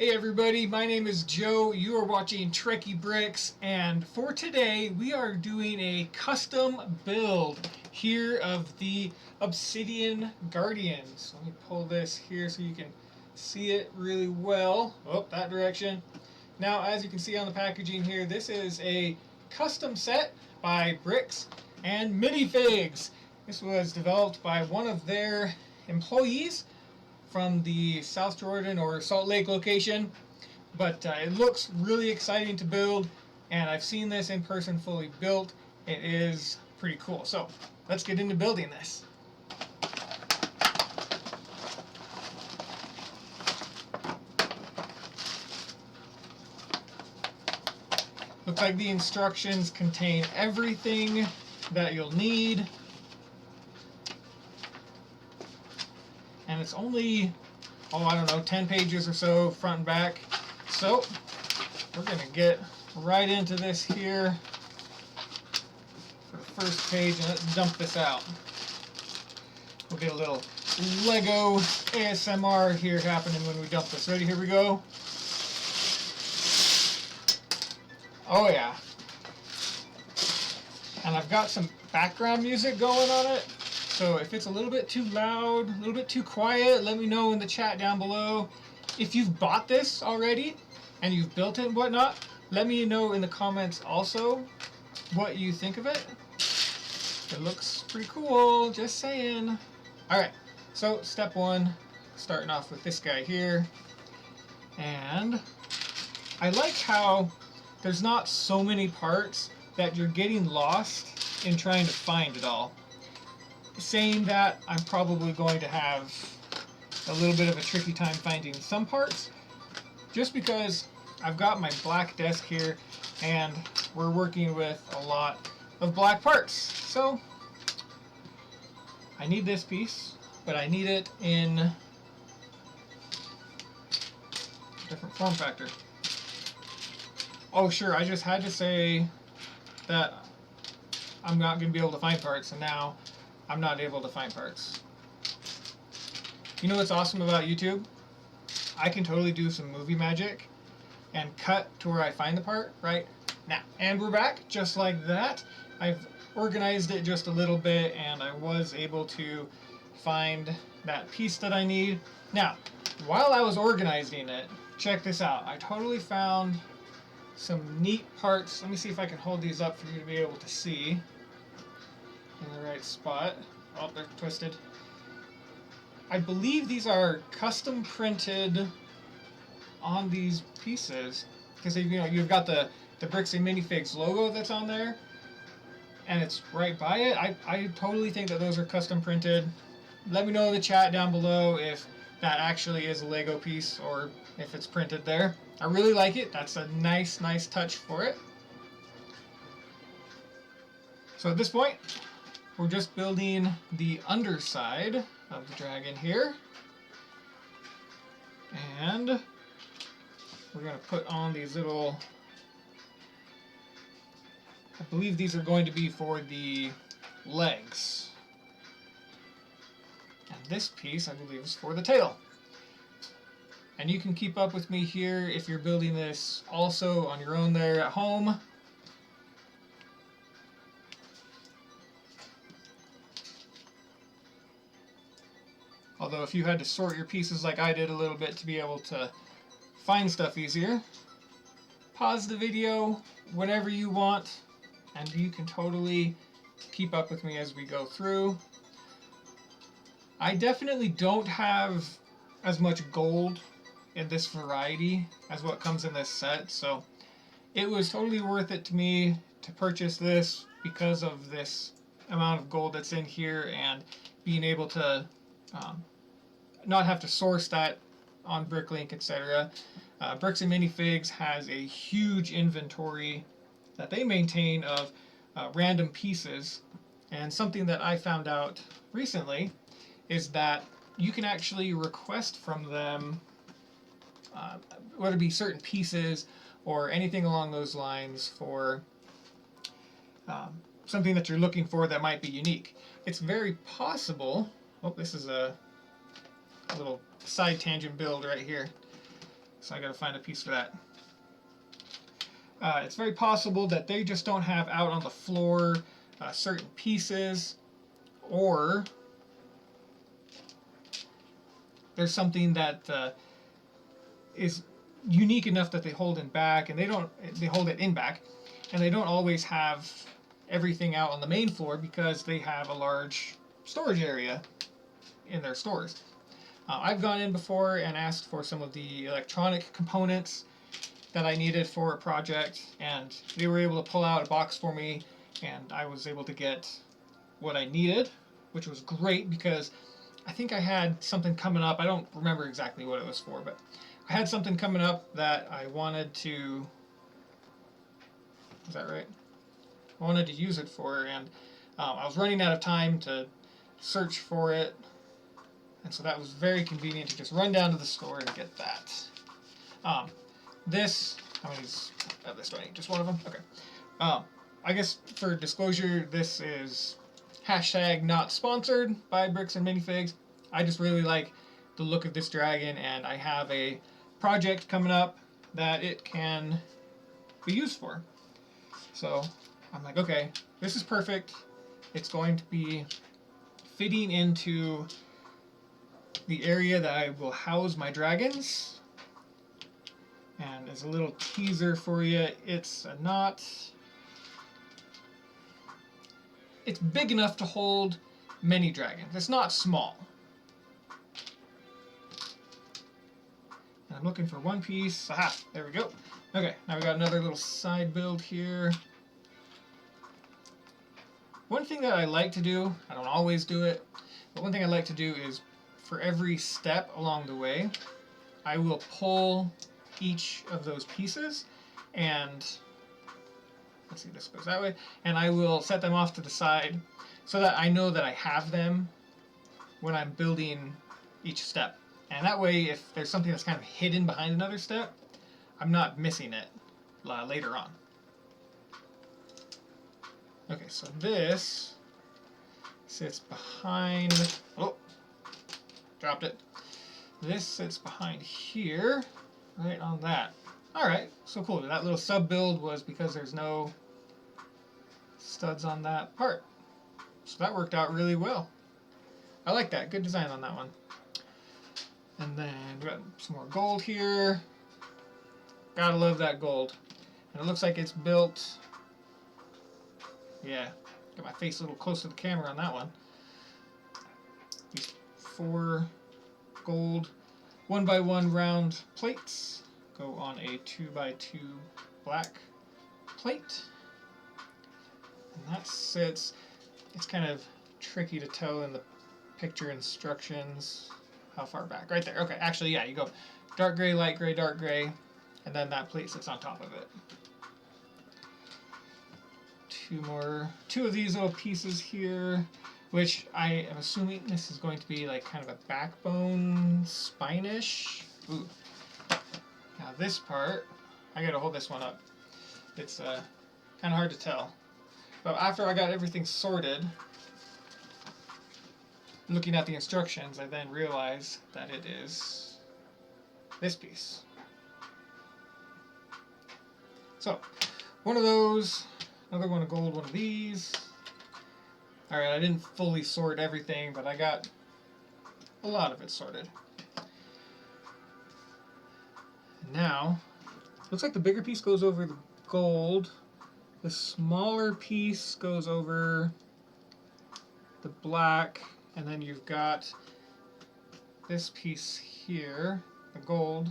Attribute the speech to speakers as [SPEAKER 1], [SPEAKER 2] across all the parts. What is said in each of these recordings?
[SPEAKER 1] Hey everybody, my name is Joe. You are watching Trekkie Bricks, and for today we are doing a custom build here of the Obsidian Guardian. So let me pull this here so you can see it really well. Oh, that direction. Now, as you can see on the packaging here, this is a custom set by Bricks and Minifigs. This was developed by one of their employees from the South Jordan or Salt Lake location, but it looks really exciting to build, and I've seen this in person fully built. It is pretty cool. So let's get into building this. Looks like the instructions contain everything that you'll need. And it's only, I don't know, 10 pages or so, front and back. So we're going to get right into this here for the first page, and let's dump this out. We'll get a little Lego ASMR here happening when we dump this. Ready? Here we go. Oh yeah. And I've got some background music going on it. So if it's a little bit too loud, a little bit too quiet, let me know in the chat down below. If you've bought this already and you've built it and whatnot, let me know in the comments also what you think of it. It looks pretty cool, just saying. Alright, so step one, starting off with this guy here. And I like how there's not so many parts that you're getting lost in trying to find it all. Saying that, I'm probably going to have a little bit of a tricky time finding some parts, just because I've got my black desk here and we're working with a lot of black parts. So I need this piece, but I need it in a different form factor. Oh sure, I just had to say that I'm not going to be able to find parts, and now I'm not able to find parts. You know what's awesome about YouTube? I can totally do some movie magic and cut to where I find the part right now. And we're back, just like that. I've organized it just a little bit, and I was able to find that piece that I need. Now, while I was organizing it, check this out. I totally found some neat parts. Let me see if I can hold these up for you to be able to see in the right spot. Oh, they're twisted. I believe these are custom printed on these pieces, because you've got the Bricks and Minifigs logo that's on there, and it's right by it. I totally think that those are custom printed. Let me know in the chat down below if that actually is a Lego piece or if it's printed there. I really like it. That's a nice touch for it. So at this point, we're just building the underside of the dragon here. And we're going to put on these little, I believe these are going to be for the legs. And this piece, I believe, is for the tail. And you can keep up with me here if you're building this also on your own there at home. Although if you had to sort your pieces like I did a little bit to be able to find stuff easier, pause the video whenever you want, and you can totally keep up with me as we go through. I definitely don't have as much gold in this variety as what comes in this set, so it was totally worth it to me to purchase this because of this amount of gold that's in here and being able to not have to source that on Bricklink, etc. Bricks and Minifigs has a huge inventory that they maintain of random pieces, and something that I found out recently is that you can actually request from them whether it be certain pieces or anything along those lines for something that you're looking for that might be unique. It's very possible, oh, this is a little side tangent build right here. So I got to find a piece for that. It's very possible that they just don't have out on the floor certain pieces, or there's something that is unique enough that they hold in back, and they hold it in back, and they don't always have everything out on the main floor because they have a large storage area in their stores. I've gone in before and asked for some of the electronic components that I needed for a project, and they were able to pull out a box for me, and I was able to get what I needed, which was great because I think I had something coming up. I don't remember exactly what it was for, but I had something coming up that I wanted to, is that right? I wanted to use it for, and I was running out of time to search for it, and so that was very convenient to just run down to the store and get that. This, how many of this do I need? Just one of them? Okay. I guess for disclosure, this is hashtag not sponsored by Bricks and Minifigs. I just really like the look of this dragon, and I have a project coming up that it can be used for. So I'm like, okay, this is perfect. It's going to be fitting into the area that I will house my dragons. And as a little teaser for you, it's big enough to hold many dragons. It's not small. And I'm looking for one piece. Aha, there we go. Okay, now we got another little side build here. One thing that I like to do, I don't always do it, but one thing I like to do is for every step along the way, I will pull each of those pieces, and let's see, this goes that way, and I will set them off to the side so that I know that I have them when I'm building each step. And that way, if there's something that's kind of hidden behind another step, I'm not missing it later on. Okay, so this sits behind, oh, dropped it. This sits behind here, right on that. Alright, so cool. That little sub build was because there's no studs on that part. So that worked out really well. I like that. Good design on that one. And then we got some more gold here. Gotta love that gold. And it looks like it's built, yeah, got my face a little close to the camera on that one. These 4 gold 1x1 round plates go on a 2x2 black plate. And that sits, it's kind of tricky to tell in the picture instructions how far back. Right there. Okay, actually, yeah, you go dark gray, light gray, dark gray, and then that plate sits on top of it. Two of these little pieces here, which I am assuming this is going to be like kind of a backbone spine-ish. Ooh. Now this part, I gotta hold this one up. It's kind of hard to tell. But after I got everything sorted, looking at the instructions, I then realized that it is this piece. So, one of those, another one of gold, one of these. Alright, I didn't fully sort everything, but I got a lot of it sorted. And now, looks like the bigger piece goes over the gold. The smaller piece goes over the black. And then you've got this piece here, the gold,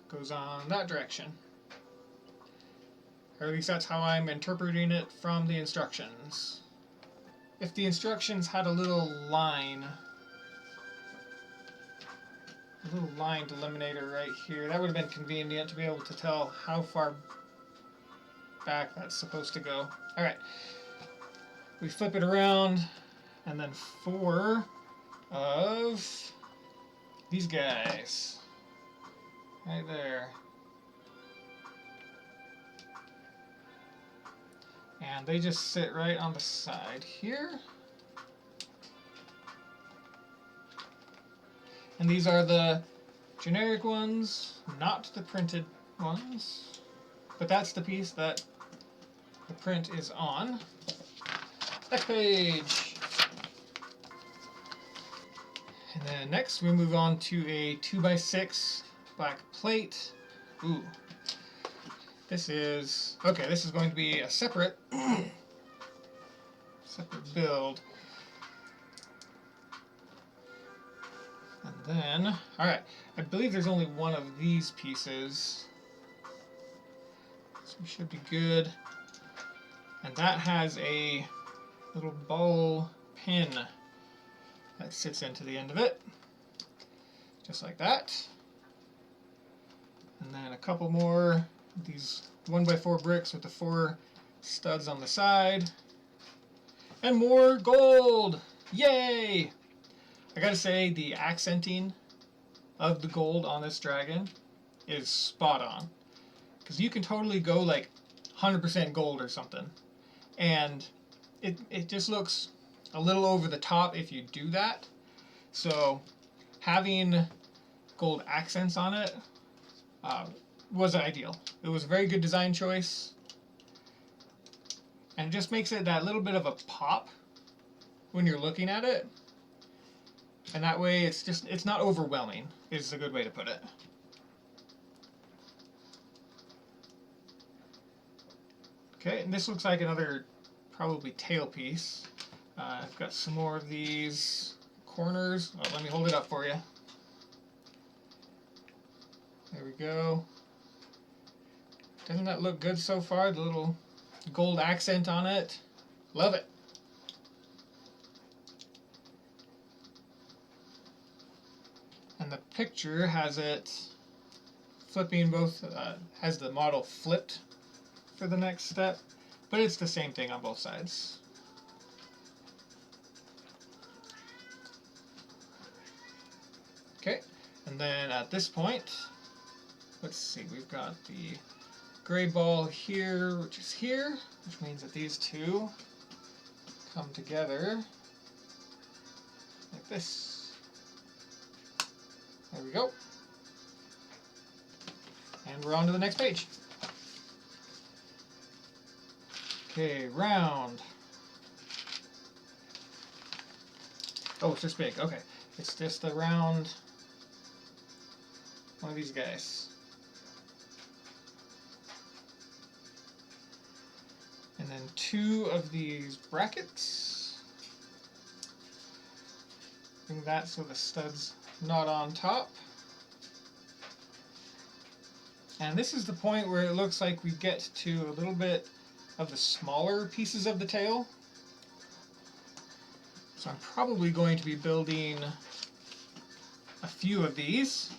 [SPEAKER 1] goes on that direction. Or at least that's how I'm interpreting it from the instructions. If the instructions had a little line delimiter right here, that would have been convenient to be able to tell how far back that's supposed to go. Alright. We flip it around, and then 4 of these guys. Right there. And they just sit right on the side here. And these are the generic ones, not the printed ones. But that's the piece that the print is on. Next page. And then next we move on to a 2x6 black plate. Ooh. This is going to be a separate build. And then, alright, I believe there's only one of these pieces. So we should be good. And that has a little ball pin that sits into the end of it. Just like that. And then a couple more, these 1x4 bricks with the 4 studs on the side. And more gold! Yay! I gotta say, the accenting of the gold on this dragon is spot on. Because you can totally go like 100% gold or something. And it just looks a little over the top if you do that. So having gold accents on it was ideal. It was a very good design choice. And it just makes it that little bit of a pop when you're looking at it. And that way it's not overwhelming, is a good way to put it. Okay, and this looks like another probably tail piece. I've got some more of these corners. Oh, let me hold it up for you. There we go. Doesn't that look good so far? The little gold accent on it. Love it. And the picture has it flipping both, has the model flipped for the next step, but it's the same thing on both sides. Okay, and then at this point, let's see, we've got the gray ball here, which is here, which means that these two come together like this. There we go. And we're on to the next page. Okay, round. Oh, it's this big. Okay. It's just a round one of these guys. And then 2 of these brackets. Bring that so the stud's not on top. And this is the point where it looks like we get to a little bit of the smaller pieces of the tail. So I'm probably going to be building a few of these,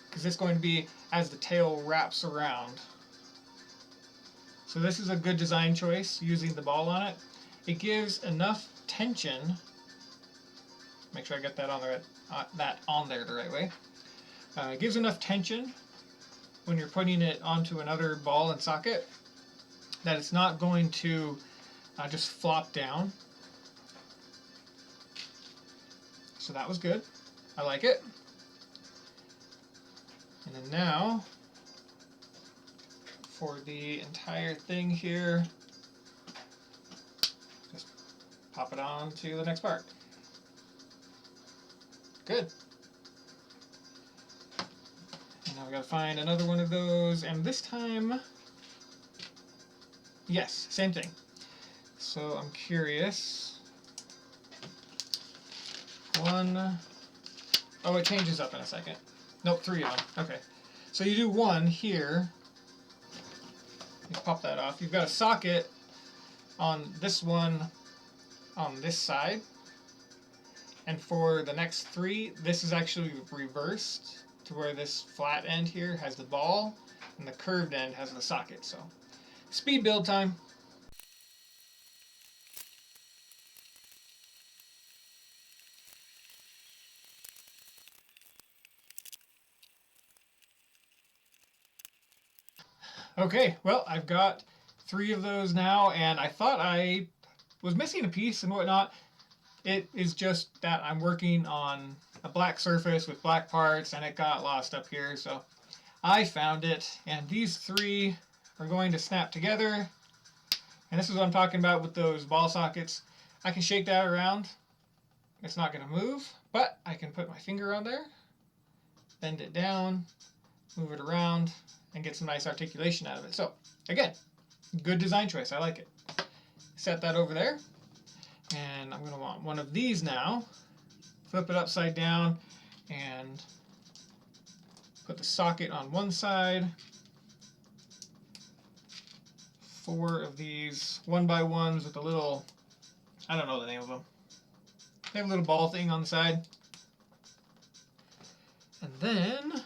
[SPEAKER 1] because it's going to be as the tail wraps around. So this is a good design choice, using the ball on it. It gives enough tension. Make sure I get that on there the right way. It gives enough tension when you're putting it onto another ball and socket that it's not going to just flop down. So that was good. I like it. And then now, for the entire thing here, just pop it on to the next part. Good. And now we gotta find another one of those, and this time, yes, same thing. So I'm curious. One, oh, it changes up in a second. Nope, 3 of them. Okay. So you do 1 here. You pop that off. You've got a socket on this one on this side. And for the next 3, this is actually reversed to where this flat end here has the ball and the curved end has the socket. So speed build time. Okay, well, I've got 3 of those now, and I thought I was missing a piece and whatnot. It is just that I'm working on a black surface with black parts, and it got lost up here, so I found it, and these three are going to snap together, and this is what I'm talking about with those ball sockets. I can shake that around. It's not going to move, but I can put my finger on there, bend it down, move it around, and get some nice articulation out of it. So, again, good design choice. I like it. Set that over there, and I'm going to want one of these now. Flip it upside down, and put the socket on one side. 4 of these 1x1s with a little, I don't know the name of them. They have a little ball thing on the side. And then,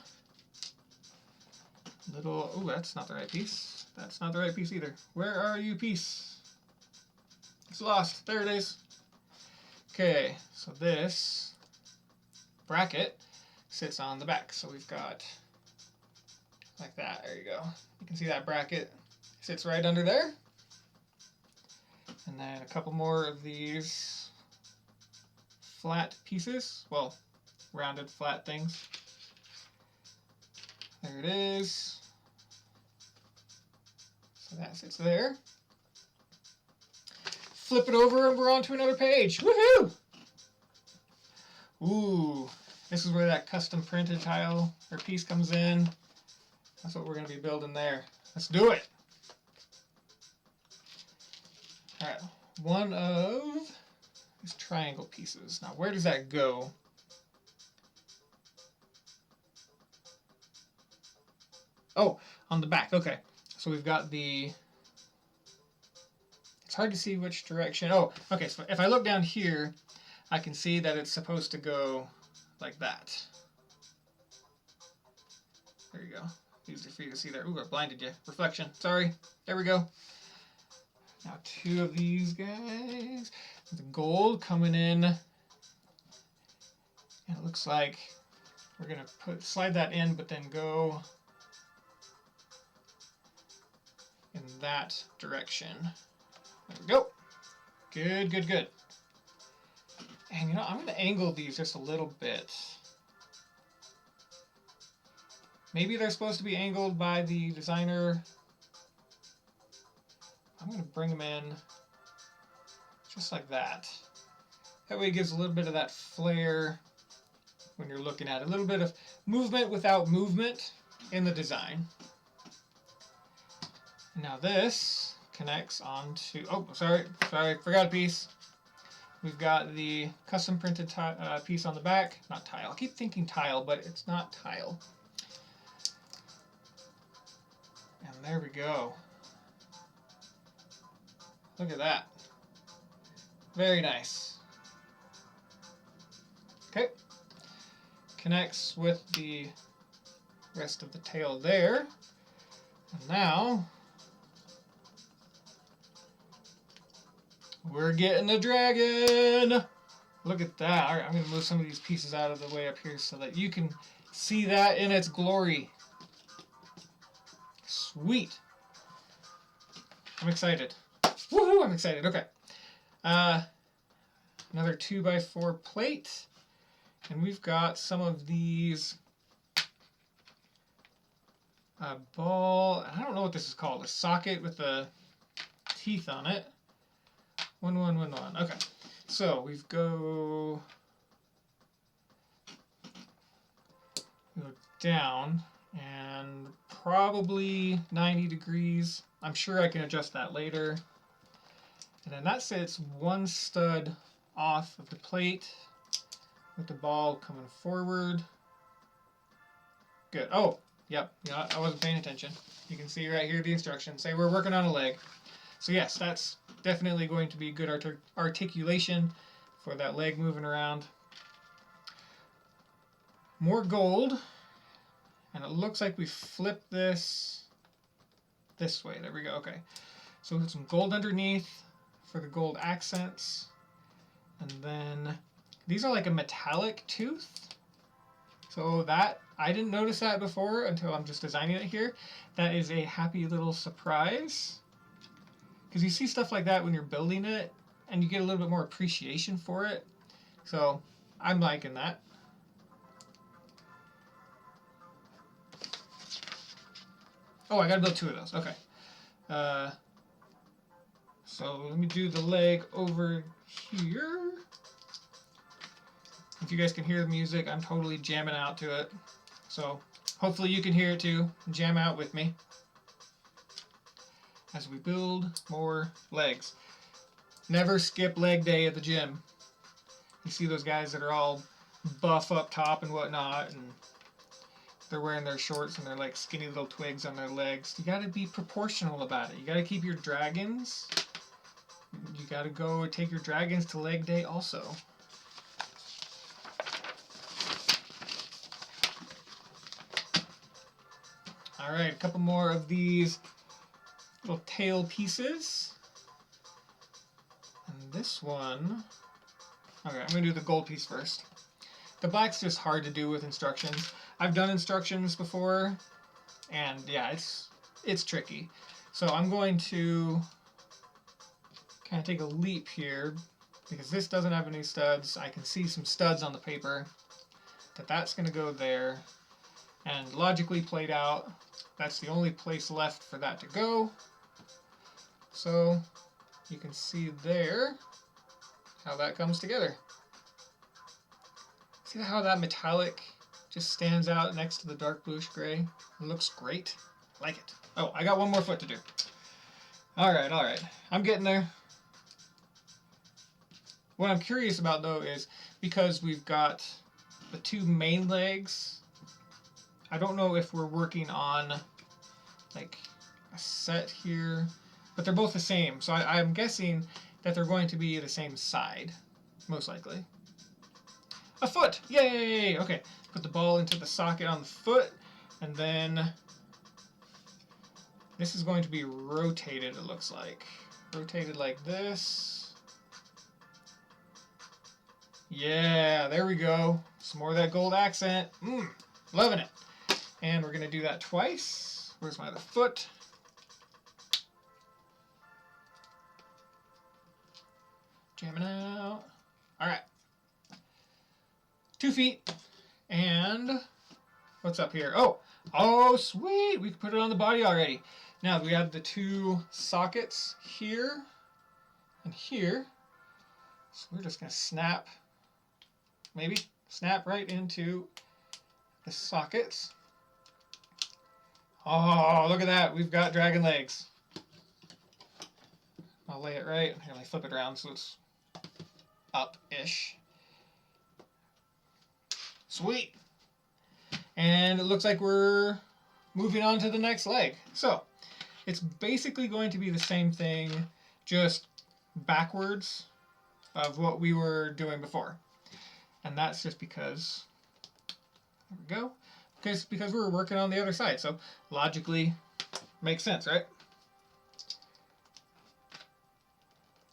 [SPEAKER 1] little, oh, that's not the right piece. That's not the right piece either. Where are you, piece? It's lost. There it is. Okay, so this bracket sits on the back. So we've got like that. There you go. You can see that bracket sits right under there. And then a couple more of these flat pieces. Well, rounded flat things. There it is. So that sits there. Flip it over and we're on to another page. Woohoo! Ooh, this is where that custom printed tile or piece comes in. That's what we're going to be building there. Let's do it. All right, one of these triangle pieces. Now, where does that go? Oh, on the back. Okay, so we've got the... It's hard to see which direction. Oh, okay, so if I look down here, I can see that it's supposed to go like that. There you go. Easy for you to see there. Ooh, I blinded you. Reflection. Sorry. There we go. Now 2 of these guys. The gold coming in. And it looks like we're going to slide that in, but then go in that direction. There we go. Good, good, good. And you know, I'm going to angle these just a little bit. Maybe they're supposed to be angled by the designer. I'm going to bring them in just like that. That way it gives a little bit of that flair when you're looking at it. A little bit of movement without movement in the design. Now this connects onto, oh, sorry, forgot a piece. We've got the custom printed piece on the back, not tile. I keep thinking tile, but it's not tile. And there we go. Look at that. Very nice. Okay. Connects with the rest of the tail there. And now we're getting a dragon. Look at that. All right, I'm going to move some of these pieces out of the way up here so that you can see that in its glory. Sweet. I'm excited. Woohoo, I'm excited. Okay. Another 2x4 plate. And we've got some of these ball, I don't know what this is called, a socket with the teeth on it. 1, 1, 1, 1. Okay. So we go down and probably 90 degrees. I'm sure I can adjust that later. And then that sits one stud off of the plate with the ball coming forward. Good. Oh, yep. Yeah, I wasn't paying attention. You can see right here the instructions say we're working on a leg. So yes, that's definitely going to be good articulation for that leg moving around. More gold. And it looks like we flipped this way. There we go. Okay. So we have some gold underneath for the gold accents. And then these are like a metallic tooth. So that, I didn't notice that before until I'm just designing it here. That is a happy little surprise. Because you see stuff like that when you're building it, and you get a little bit more appreciation for it. So I'm liking that. Oh, I gotta build 2 of those. Okay. So let me do the leg over here. If you guys can hear the music, I'm totally jamming out to it. So hopefully you can hear it too. Jam out with me as we build more legs. Never skip leg day at the gym. You see those guys that are all buff up top and whatnot, and they're wearing their shorts and they're like skinny little twigs on their legs. You gotta be proportional about it. You gotta keep your dragons. You gotta go take your dragons to leg day also. Alright, a couple more of these little tail pieces. And this one... Okay, I'm going to do the gold piece first. The black's just hard to do with instructions. I've done instructions before, and yeah, it's tricky. So I'm going to kind of take a leap here, because this doesn't have any studs. I can see some studs on the paper. That's going to go there. And logically played out, that's the only place left for that to go. So you can see there how that comes together. See how that metallic just stands out next to the dark bluish gray? It looks great. I like it. Oh, I got one more foot to do. Alright, alright. I'm getting there. What I'm curious about though is, because we've got the 2 main legs, I don't know if we're working on like a set here, but they're both the same. So I'm guessing that they're going to be the same side, most likely. A foot! Yay! Okay, put the ball into the socket on the foot, and then this is going to be rotated, it looks like. Rotated like this. Yeah, there we go. Some more of that gold accent. Loving it. And we're going to do that twice. Where's my other foot? Jamming out. Alright. 2 feet. And what's up here? Oh, sweet! We can put it on the body already. Now we have the 2 sockets here and here. So we're just going to snap, maybe snap right into the sockets. Oh, look at that. We've got dragon legs. I'll lay it right. Here, let me flip it around so it's up-ish. Sweet. And it looks like we're moving on to the next leg. So it's basically going to be the same thing, just backwards of what we were doing before. And that's just because, there we go, because we were working on the other side. So logically makes sense, right?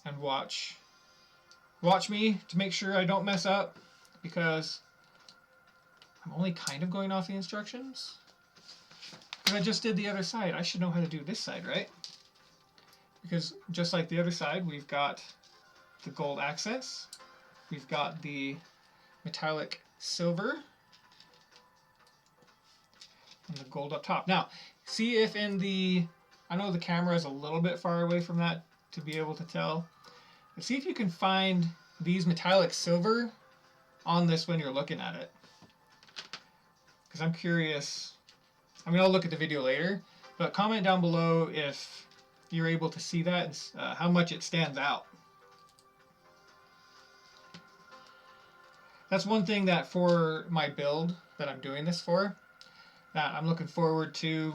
[SPEAKER 1] And watch me to make sure I don't mess up, because I'm only kind of going off the instructions. Because I just did the other side. I should know how to do this side, right? Because just like the other side, we've got the gold accents. We've got the metallic silver. And the gold up top. Now, see if in the... I know the camera is a little bit far away from that to be able to tell. But see if you can find these metallic silver on this when you're looking at it. Because I'm curious. I mean, I'll look at the video later, but comment down below if you're able to see that and how much it stands out. That's one thing that for my build that I'm doing this for, that I'm looking forward to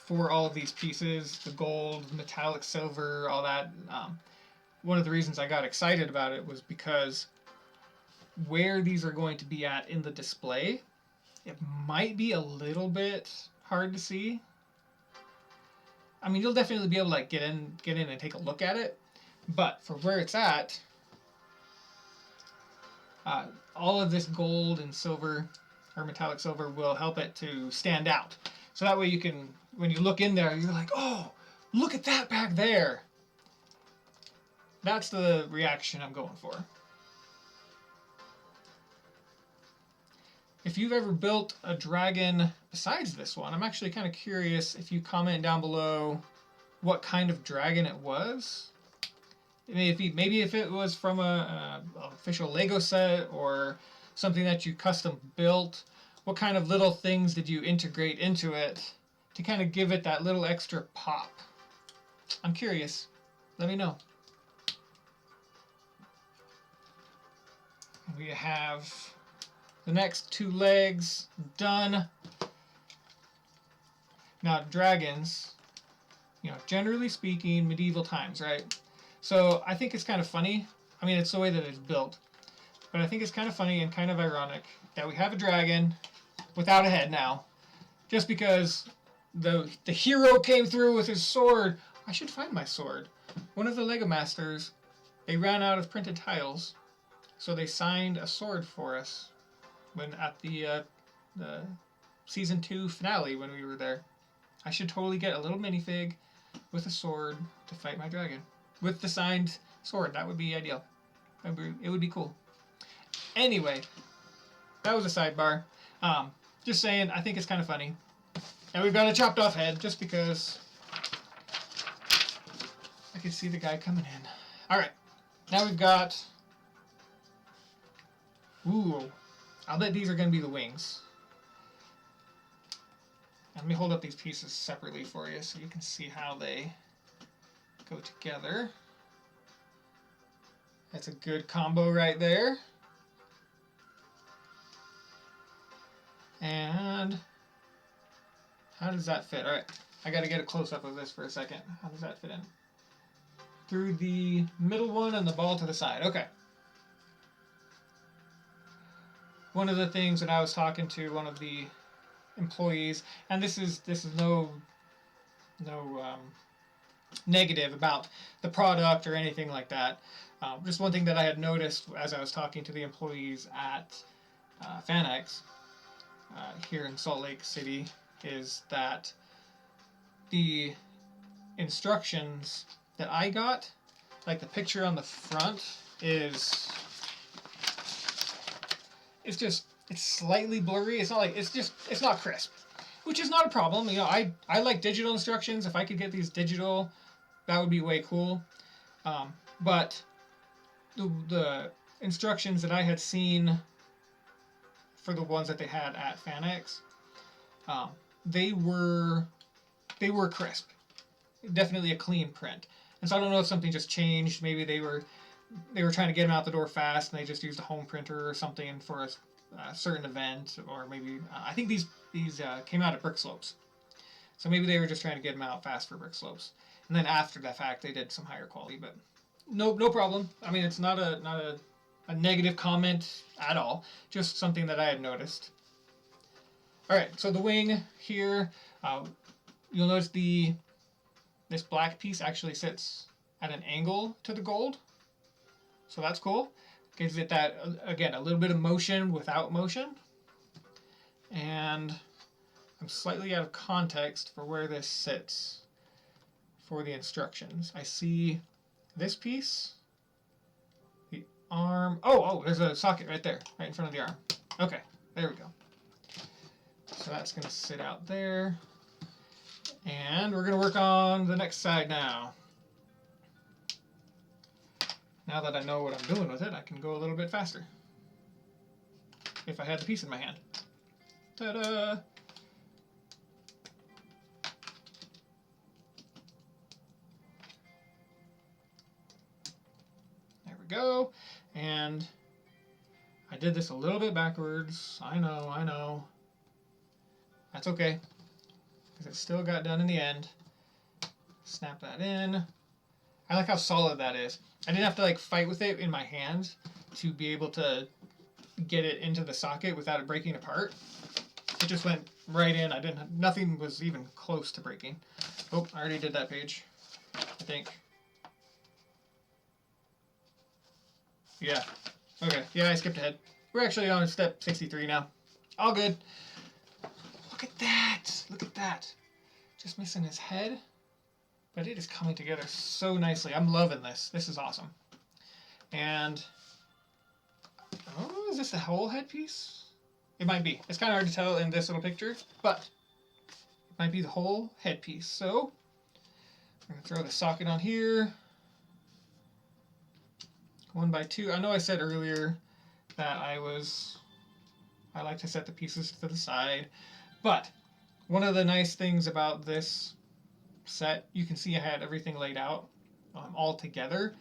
[SPEAKER 1] for all of these pieces, the gold, metallic silver, all that. One of the reasons I got excited about it was because where these are going to be at in the display, it might be a little bit hard to see. I mean, you'll definitely be able to like get in and take a look at it, but for where it's at, all of this gold and silver or metallic silver will help it to stand out. So that way you can, when you look in there, you're like, oh, look at that back there. That's the reaction I'm going for. if you've ever built a dragon besides this one, I'm actually kind of curious if you comment down below what kind of dragon it was. Maybe if it was from a official Lego set or something that you custom built. What kind of little things did you integrate into it to kind of give it that little extra pop? I'm curious. Let me know. We have the next 2 legs done. Now, dragons, you know, generally speaking, medieval times, right? So I think it's kind of funny. I mean, it's the way that it's built. But I think it's kind of funny and kind of ironic that we have a dragon without a head now, just because the hero came through with his sword. I should find my sword. One of the Lego Masters, they ran out of printed tiles, so they signed a sword for us when at the season 2 finale when we were there. I should totally get a little minifig with a sword to fight my dragon with the signed sword. That would be ideal. It would be cool. Anyway, that was a sidebar. Just saying, I think it's kind of funny. And we've got a chopped off head just because I can see the guy coming in. Alright, now we've got... Ooh, I'll bet these are going to be the wings. And let me hold up these pieces separately for you so you can see how they go together. That's a good combo right there. And how does that fit? All right, I got to get a close-up of this for a second. How does that fit in? Through the middle one and the ball to the side. Okay. One of the things that I was talking to one of the employees, and this is no negative about the product or anything like that. Just one thing that I had noticed as I was talking to the employees at FanX here in Salt Lake City is that the instructions that I got, like the picture on the front, it's slightly blurry. It's not like it's not crisp, which is not a problem. You know, I like digital instructions. If I could get these digital, that would be way cool. But the instructions that I had seen for the ones that they had at FanX, they were crisp. Definitely a clean print. And so I don't know if something just changed. Maybe they were trying to get them out the door fast, and they just used a home printer or something for a certain event, or maybe I think these came out at Brick Slopes, so maybe they were just trying to get them out fast for Brick Slopes, and then after the fact they did some higher quality. But no problem. I mean, it's not a negative comment at all. Just something that I had noticed. All right, so the wing here, you'll notice this black piece actually sits at an angle to the gold. So that's cool. Gives it that, again, a little bit of motion without motion. And I'm slightly out of context for where this sits for the instructions. I see this piece, the arm. Oh, there's a socket right there, right in front of the arm. Okay, there we go. So that's going to sit out there. And we're going to work on the next side now. Now that I know what I'm doing with it, I can go a little bit faster. If I had the piece in my hand. Ta-da! There we go. And I did this a little bit backwards. I know. That's okay, because it still got done in the end. Snap that in. I like how solid that is. I didn't have to like fight with it in my hand to be able to get it into the socket without it breaking apart. It just went right in. Nothing was even close to breaking. Oh, I already did that page, I think. Yeah. Okay. Yeah, I skipped ahead. We're actually on step 63 now. All good. Look at that. Look at that. Just missing his head. But it is coming together so nicely. I'm loving this. This is awesome. And, oh, is this the whole headpiece? It might be. It's kind of hard to tell in this little picture, but it might be the whole headpiece. So we're going to throw the socket on here. 1x2. I know I said earlier that I like to set the pieces to the side, but one of the nice things about this set, you can see I had everything laid out all together.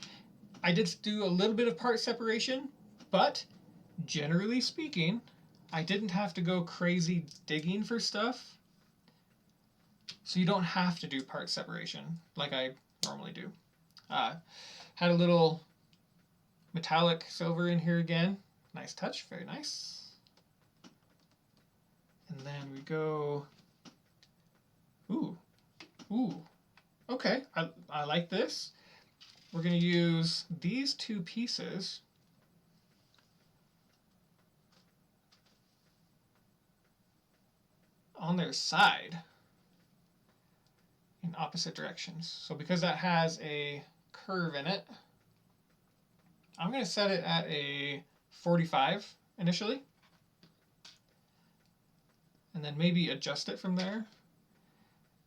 [SPEAKER 1] I did do a little bit of part separation, but generally speaking, I didn't have to go crazy digging for stuff. So you don't have to do part separation like I normally do. Had a little metallic silver in here again. Nice touch, very nice. And then we go, ooh, okay, I like this. We're going to use these two pieces on their side in opposite directions. So because that has a curve in it, I'm going to set it at a 45 initially, and then maybe adjust it from there.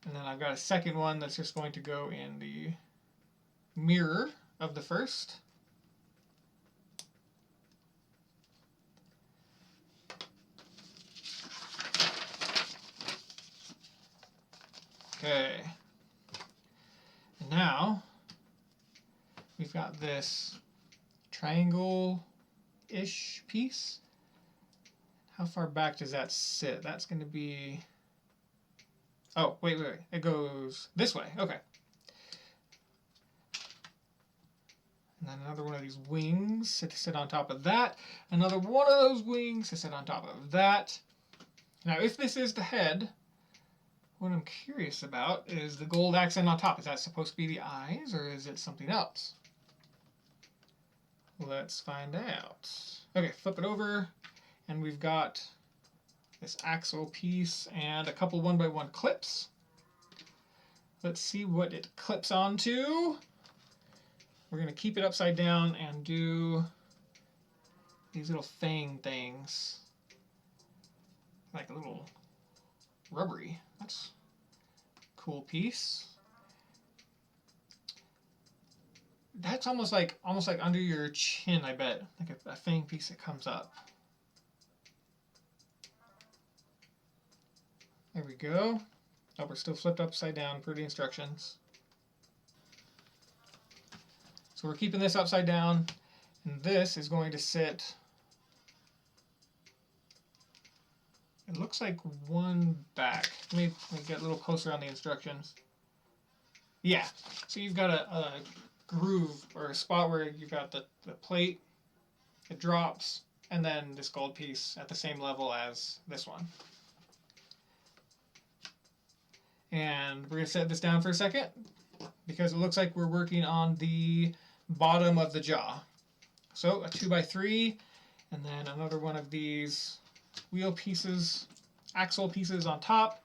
[SPEAKER 1] And then I've got a second one that's just going to go in the mirror of the first. Okay. And now we've got this triangle-ish piece. How far back does that sit? That's going to be... Oh, wait. It goes this way. Okay. And then another one of these wings to sit on top of that. Another one of those wings to sit on top of that. Now, if this is the head, what I'm curious about is the gold accent on top. Is that supposed to be the eyes, or is it something else? Let's find out. Okay, flip it over, and we've got this axle piece and a couple 1x1 clips. Let's see what it clips onto. We're going to keep it upside down and do these little fang things. Like a little rubbery. That's a cool piece. That's almost like under your chin, I bet. Like a fang piece that comes up. There we go. Oh, we're still flipped upside down per the instructions. So we're keeping this upside down, and this is going to sit, it looks like one back. Let me get a little closer on the instructions. Yeah, so you've got a groove or a spot where you've got the plate, it drops, and then this gold piece at the same level as this one. And we're going to set this down for a second because it looks like we're working on the bottom of the jaw. So a 2x3, and then another one of these wheel pieces, axle pieces on top.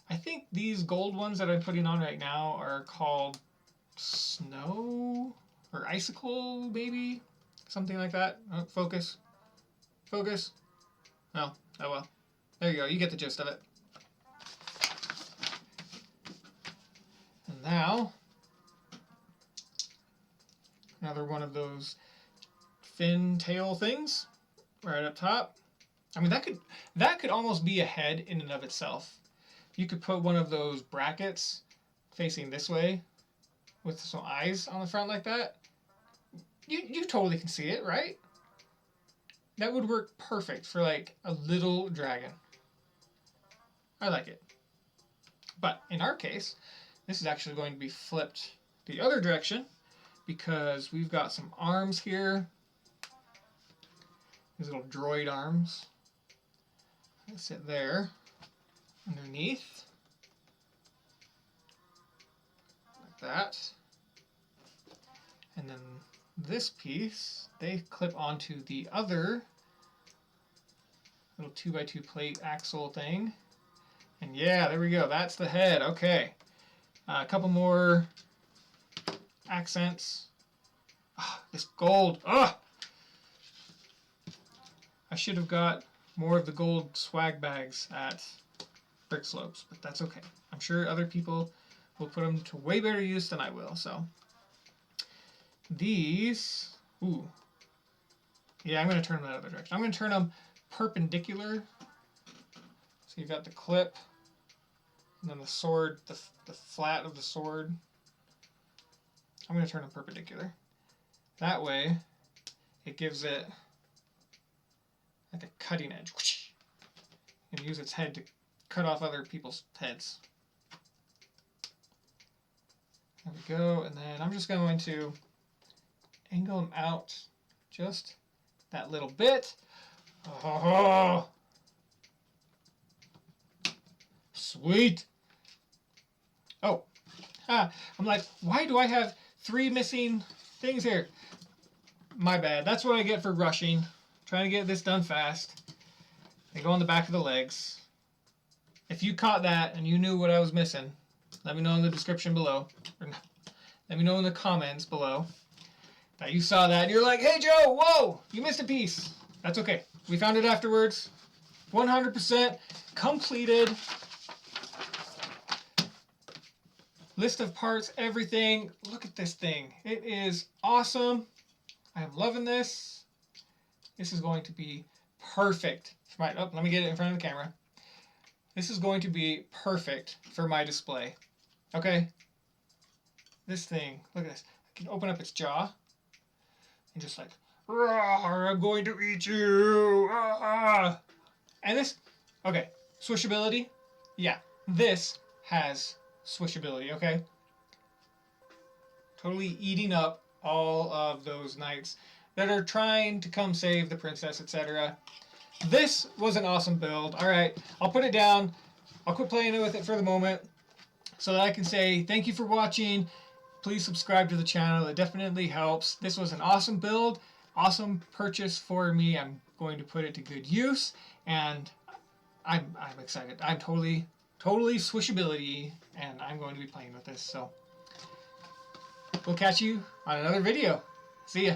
[SPEAKER 1] I think these gold ones that I'm putting on right now are called snow or icicle, maybe? Something like that. Oh, focus. Focus. Oh well. There you go. You get the gist of it. And now, another one of those fin tail things right up top. I mean, that could almost be a head in and of itself. You could put one of those brackets facing this way with some eyes on the front like that. You totally can see it, right? That would work perfect for like a little dragon. I like it. But in our case, this is actually going to be flipped the other direction because we've got some arms here. These little droid arms. They sit there underneath. Like that. And then this piece, they clip onto the other little 2x2 plate axle thing. And yeah, there we go. That's the head. Okay. A couple more accents. Oh, this gold. Oh! I should have got more of the gold swag bags at Brick Slopes, but that's okay. I'm sure other people will put them to way better use than I will. So these, ooh, yeah, I'm going to turn them that other direction. I'm going to turn them perpendicular. So you've got the clip, and then the sword, the flat of the sword. I'm going to turn them perpendicular. That way, it gives it like a cutting edge. And use its head to cut off other people's heads. There we go, and then I'm just going to angle them out just that little bit. Oh, sweet. Oh, I'm like, why do I have 3 missing things here? My bad. That's what I get for rushing. Trying to get this done fast. They go on the back of the legs. If you caught that and you knew what I was missing, let me know in the description below. Or let me know in the comments below that you saw that and you're like, hey Joe, whoa, you missed a piece. That's okay. We found it afterwards. 100% completed. List of parts, everything. Look at this thing. It is awesome. I am loving this. This is going to be perfect. Right, oh, let me get it in front of the camera. This is going to be perfect for my display. Okay? This thing, look at this. I can open up its jaw and just like, I'm going to eat you. And this, okay, swooshability. Yeah, this has swooshability, okay? Totally eating up all of those knights that are trying to come save the princess, etc. This was an awesome build. Alright, I'll put it down. I'll quit playing with it for the moment so that I can say thank you for watching. Please subscribe to the channel. It definitely helps. This was an awesome build. Awesome purchase for me. I'm going to put it to good use. And I'm excited. I'm totally swooshability. And I'm going to be playing with this. So we'll catch you on another video. See ya.